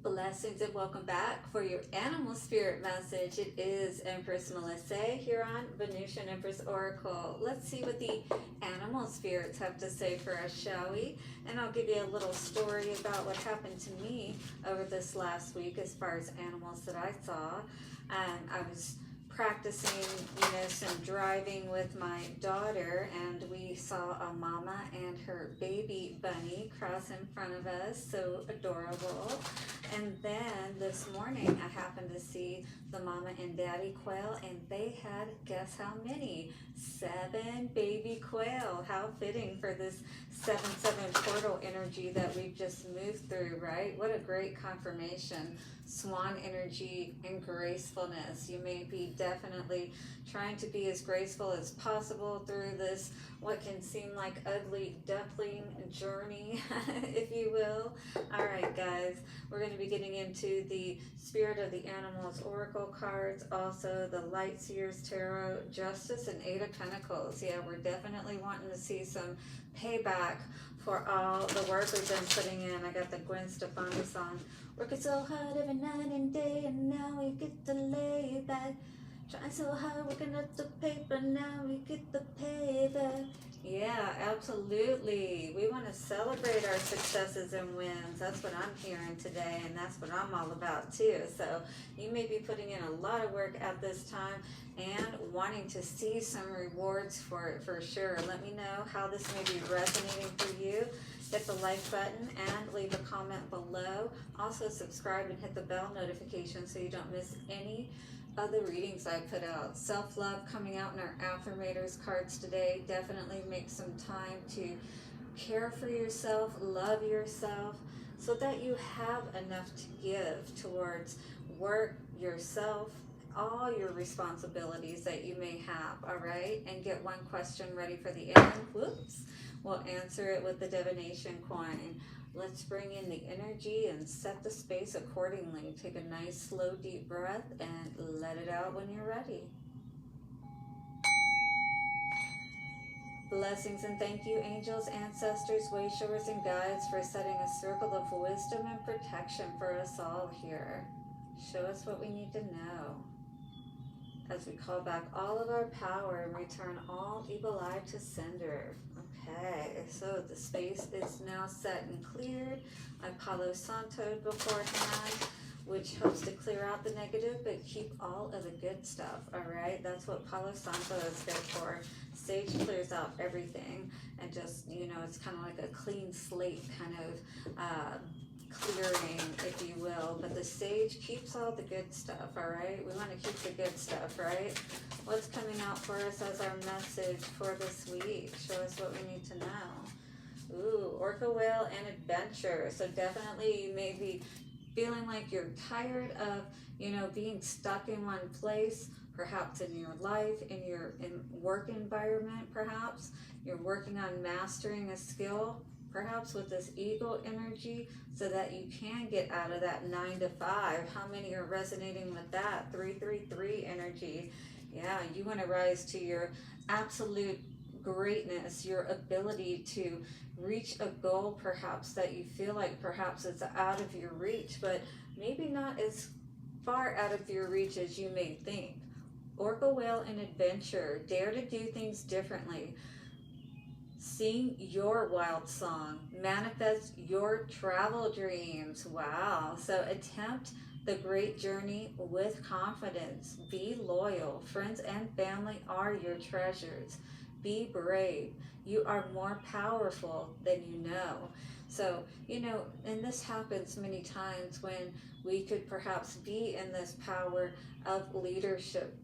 Blessings and welcome back for your animal spirit message. It is Empress Melissae here on Venusian Empress Oracle. Let's see what the animal spirits have to say for us, shall we? And I'll give you a little story about what happened to me over this last week as far as animals that I saw. I was practicing, some driving with my daughter, and we saw a mama and her baby bunny cross in front of us. So adorable. And then this morning I happened to see the mama and daddy quail, and they had, guess how many? 7 baby quail. How fitting for this 7-7 portal energy that we've just moved through, right? What a great confirmation. Swan energy and gracefulness. You may be definitely trying to be as graceful as possible through this, what can seem like ugly duckling journey, if you will. All right, guys, we're going to be getting into the Spirit of the Animals Oracle cards, also the Light Seers Tarot, Justice, and 8 of Pentacles. Yeah, we're definitely wanting to see some payback for all the work we've been putting in. I got the Gwen Stefani song. Working so hard every night and day, and now we get to lay back. Trying so hard, working up the paper, now we get the payback. Yeah, absolutely. We want to celebrate our successes and wins. That's what I'm hearing today, and that's what I'm all about too. So you may be putting in a lot of work at this time and wanting to see some rewards for it for sure. Let me know how this may be resonating for you. Hit the like button and leave a comment below. Also subscribe and hit the bell notification so you don't miss any other readings I put out. Self-love coming out in our affirmators cards today. Definitely make some time to care for yourself, love yourself, so that you have enough to give towards work, yourself, all your responsibilities that you may have, all right? And get one question ready for the end. Whoops. We'll answer it with the divination coin. Let's bring in the energy and set the space accordingly. Take a nice, slow, deep breath and let it out when you're ready. Blessings and thank you, angels, ancestors, wayshowers, and guides, for setting a circle of wisdom and protection for us all here. Show us what we need to know as we call back all of our power and return all evil eye to sender. Okay, so the space is now set and cleared. I Palo Santo'd beforehand, which helps to clear out the negative, but keep all of the good stuff, all right? That's what Palo Santo is good for. Sage clears out everything, and just, it's kind of like a clean slate kind of clearing, if you will, but the sage keeps all the good stuff, all right? We want to keep the good stuff, right? What's coming out for us as our message for this week? Show us what we need to know. Ooh, Orca, whale, and adventure. So definitely you may be feeling like you're tired of, being stuck in one place, perhaps in your life, in your work environment, perhaps. You're working on mastering a skill, perhaps with this eagle energy, so that you can get out of that 9 to 5. How many are resonating with that? 333 energy. Yeah, you want to rise to your absolute greatness, your ability to reach a goal perhaps that you feel like perhaps it's out of your reach, but maybe not as far out of your reach as you may think. Orca, whale, and adventure. Dare to do things differently. Sing your wild song. Manifest your travel dreams. Wow. So attempt the great journey with confidence. Be loyal. Friends and family are your treasures. Be brave. You are more powerful than you know. So, and this happens many times when we could perhaps be in this power of leadership.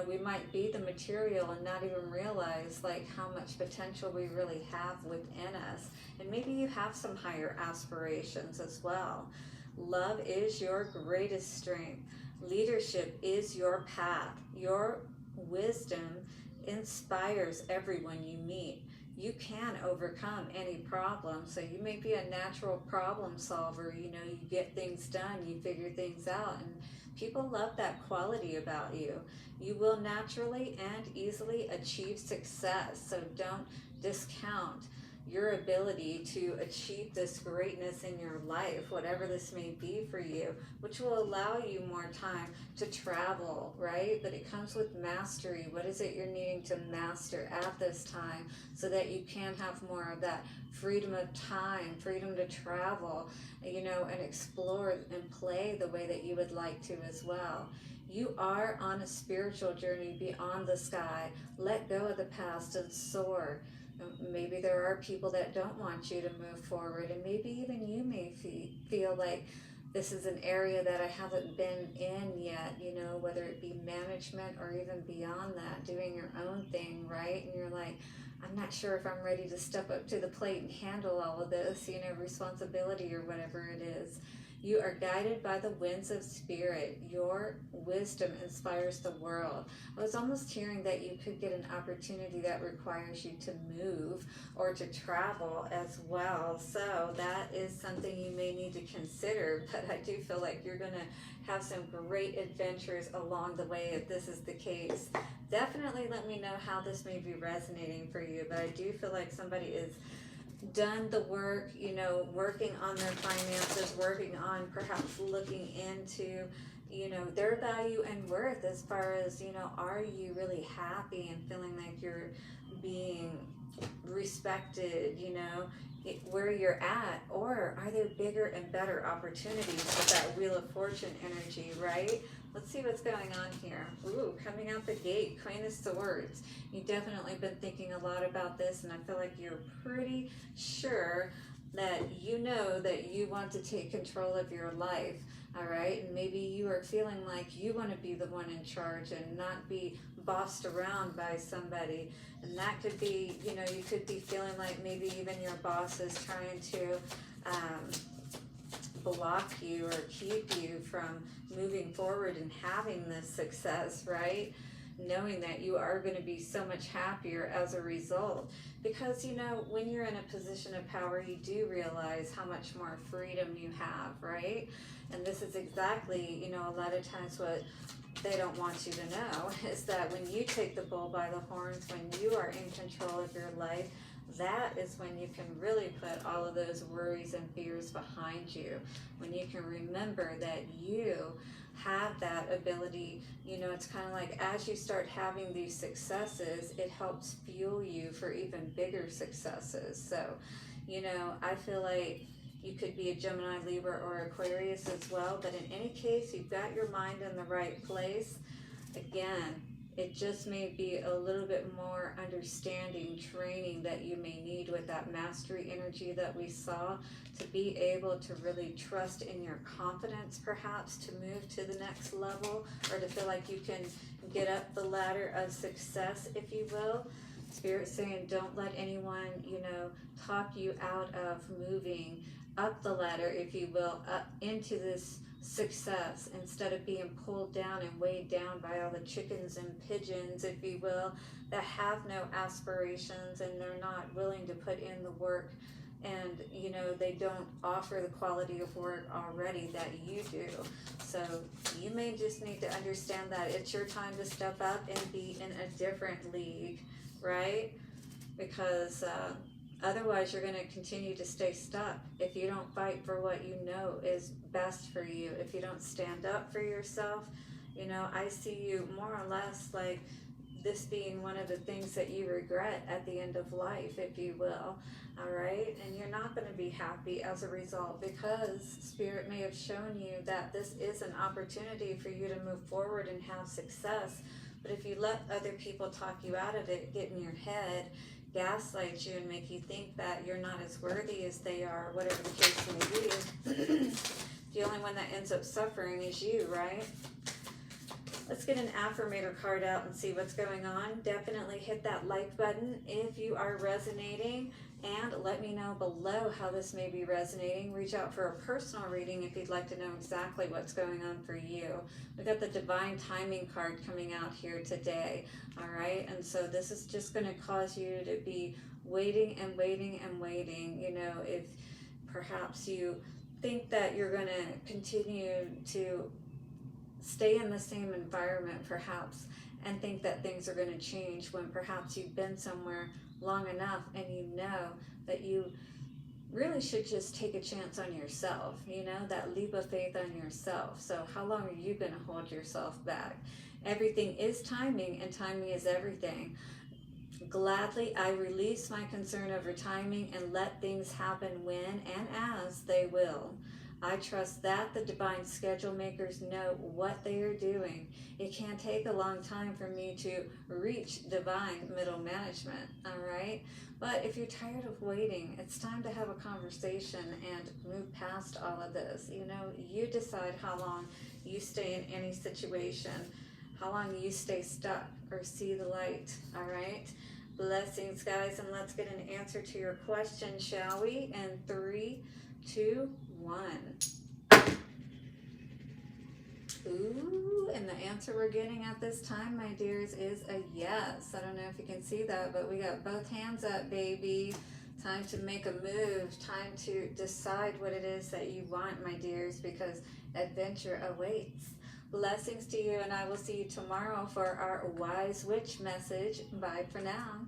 We might be the material and not even realize like how much potential we really have within us. And maybe you have some higher aspirations as well. Love is your greatest strength. Leadership is your path. Your wisdom inspires everyone you meet. You can overcome any problem. So you may be a natural problem solver. You get things done, you figure things out, and people love that quality about you. You will naturally and easily achieve success. So don't discount your ability to achieve this greatness in your life, whatever this may be for you, which will allow you more time to travel, right? But it comes with mastery. What is it you're needing to master at this time so that you can have more of that freedom of time, freedom to travel, and explore and play the way that you would like to as well. You are on a spiritual journey beyond the sky. Let go of the past and soar. Maybe there are people that don't want you to move forward, and maybe even you may feel like this is an area that I haven't been in yet, whether it be management or even beyond that, doing your own thing, right? And you're like, I'm not sure if I'm ready to step up to the plate and handle all of this, responsibility or whatever it is. You are guided by the winds of spirit. Your wisdom inspires the world. I was almost hearing that you could get an opportunity that requires you to move or to travel as well. So that is something you may need to consider, but I do feel like you're going to have some great adventures along the way if this is the case. Definitely let me know how this may be resonating for you, but I do feel like somebody is done the work, working on their finances, working on perhaps looking into, their value and worth as far as, are you really happy and feeling like you're being respected, where you're at, or are there bigger and better opportunities with that Wheel of Fortune energy, right? Let's see what's going on here. Ooh, coming out the gate, Queen of Swords. You've definitely been thinking a lot about this, and I feel like you're pretty sure that you know that you want to take control of your life, all right? And maybe you are feeling like you want to be the one in charge and not be bossed around by somebody. And that could be, you could be feeling like maybe even your boss is trying to block you or keep you from moving forward and having this success, right? Knowing that you are going to be so much happier as a result. Because, when you're in a position of power, you do realize how much more freedom you have, right? And this is exactly, a lot of times what they don't want you to know is that when you take the bull by the horns, when you are in control of your life, that is when you can really put all of those worries and fears behind you. When you can remember that you have that ability, it's kind of like as you start having these successes, it helps fuel you for even bigger successes. So, I feel like you could be a Gemini, Libra, or Aquarius as well, but in any case, you've got your mind in the right place. Again, it just may be a little bit more understanding, training that you may need with that mastery energy that we saw to be able to really trust in your confidence, perhaps to move to the next level or to feel like you can get up the ladder of success, if you will. Spirit saying don't let anyone, talk you out of moving up the ladder, if you will, up into this success instead of being pulled down and weighed down by all the chickens and pigeons, if you will, that have no aspirations and they're not willing to put in the work, and they don't offer the quality of work already that you do. So you may just need to understand that it's your time to step up and be in a different league, right? Because otherwise, you're going to continue to stay stuck if you don't fight for what you know is best for you. If you don't stand up for yourself, I see you more or less like this being one of the things that you regret at the end of life, if you will. All right? And you're not going to be happy as a result because Spirit may have shown you that this is an opportunity for you to move forward and have success. But if you let other people talk you out of it, get in your head, gaslight you and make you think that you're not as worthy as they are, whatever the case may be, the only one that ends up suffering is you, right? Let's get an affirmator card out and see what's going on. Definitely hit that like button if you are resonating, and let me know below how this may be resonating. Reach out for a personal reading if you'd like to know exactly what's going on for you. We got the Divine Timing card coming out here today, all right? And so this is just going to cause you to be waiting and waiting and waiting. If perhaps you think that you're going to continue to stay in the same environment perhaps and think that things are going to change when perhaps you've been somewhere long enough and you know that you really should just take a chance on yourself, that leap of faith on yourself. So how long are you going to hold yourself back? Everything is timing, and timing is everything. Gladly, I release my concern over timing and let things happen when and as they will. I trust that the divine schedule makers know what they are doing. It can take a long time for me to reach divine middle management, all right? But if you're tired of waiting, it's time to have a conversation and move past all of this. You decide how long you stay in any situation, how long you stay stuck or see the light, all right? Blessings, guys, and let's get an answer to your question, shall we? In 3, 2, 1. Ooh, and the answer we're getting at this time, my dears, is a yes. I don't know if you can see that, but we got both hands up, baby. Time to make a move. Time to decide what it is that you want, my dears, because adventure awaits. Blessings to you, and I will see you tomorrow for our Wise Witch message. Bye for now.